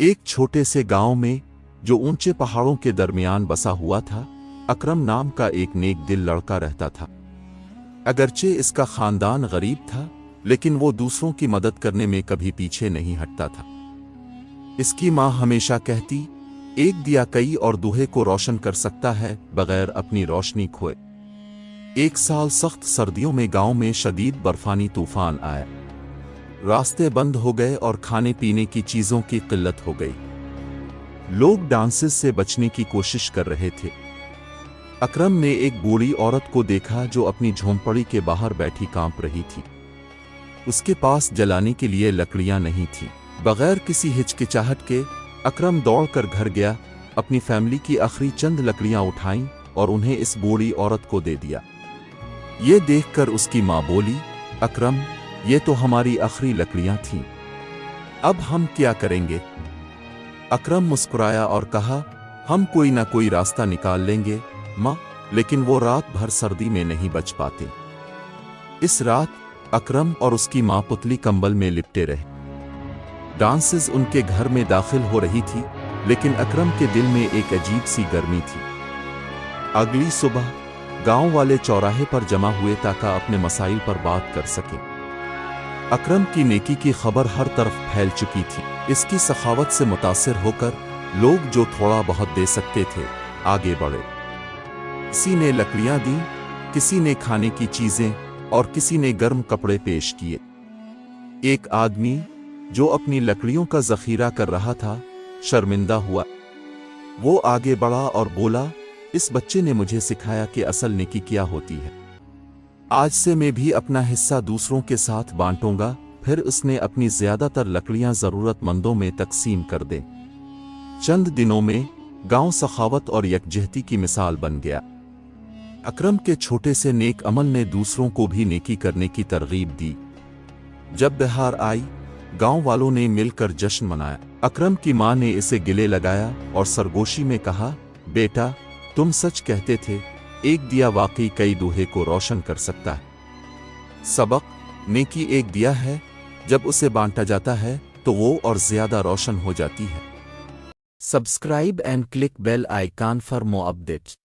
एक छोटे से गांव में जो ऊंचे पहाड़ों के दरमियान बसा हुआ था, अकरम नाम का एक नेक दिल लड़का रहता था। अगरचे इसका खानदान गरीब था, लेकिन वो दूसरों की मदद करने में कभी पीछे नहीं हटता था। इसकी माँ हमेशा कहती, एक दिया कई और दूहे को रोशन कर सकता है बगैर अपनी रोशनी खोए। एक साल सख्त सर्दियों में गांव में शदीद बर्फानी तूफान आया। रास्ते बंद हो गए और खाने पीने की चीजों की किल्लत हो गई। लोग डांसेस से बचने की कोशिश कर रहे थे। अकरम ने एक बूढ़ी औरत को देखा जो अपनी झोंपड़ी के बाहर बैठी कांप रही थी। उसके पास जलाने के लिए लकड़ियां नहीं थीं। बगैर किसी हिचकिचाहट के अकरम दौड़कर घर गया, अपनी फैमिली की आखिरी चंद लकड़ियां उठाईं और उन्हें इस बूढ़ी औरत को दे दिया। ये देखकर उसकी माँ बोली, अकरम, ये तो हमारी आखिरी लकड़ियां थीं, अब हम क्या करेंगे? अकरम मुस्कुराया और कहा, हम कोई ना कोई रास्ता निकाल लेंगे माँ। लेकिन वो रात भर सर्दी में नहीं बच पाते। इस रात अकरम और उसकी माँ पुतली कंबल में लिपटे रहे। डांसेस उनके घर में दाखिल हो रही थी, लेकिन अकरम के दिल में एक अजीब सी गर्मी थी। अगली सुबह गांव वाले चौराहे पर जमा हुए ताकि अपने मसाइल पर बात कर सकें। अकरम की नेकी की खबर हर तरफ फैल चुकी थी। इसकी सखावत से मुतासिर होकर लोग जो थोड़ा बहुत दे सकते थे आगे बढ़े। किसी ने लकड़ियां दी, किसी ने खाने की चीजें और किसी ने गर्म कपड़े पेश किए। एक आदमी जो अपनी लकड़ियों का जखीरा कर रहा था शर्मिंदा हुआ। वो आगे बढ़ा और बोला, इस बच्चे ने मुझे सिखाया कि असल नेकी क्या होती है। आज से मैं भी अपना हिस्सा दूसरों के साथ बांटूंगा। फिर उसने अपनी ज्यादातर लकड़ियां जरूरतमंदों में तकसीम कर दे। चंद दिनों में गांव सखावत और यकजहती की मिसाल बन गया। अकरम के छोटे से नेक अमल ने दूसरों को भी नेकी करने की तरगीब दी। जब बहार आई, गांव वालों ने मिलकर जश्न मनाया। अकरम की मां ने इसे गिले लगाया और सरगोशी में कहा, बेटा, तुम सच कहते थे, एक दिया वाकई कई दूहे को रोशन कर सकता है। सबक, नेकी एक दिया है, जब उसे बांटा जाता है तो वो और ज्यादा रोशन हो जाती है। Subscribe and click bell icon for more updates.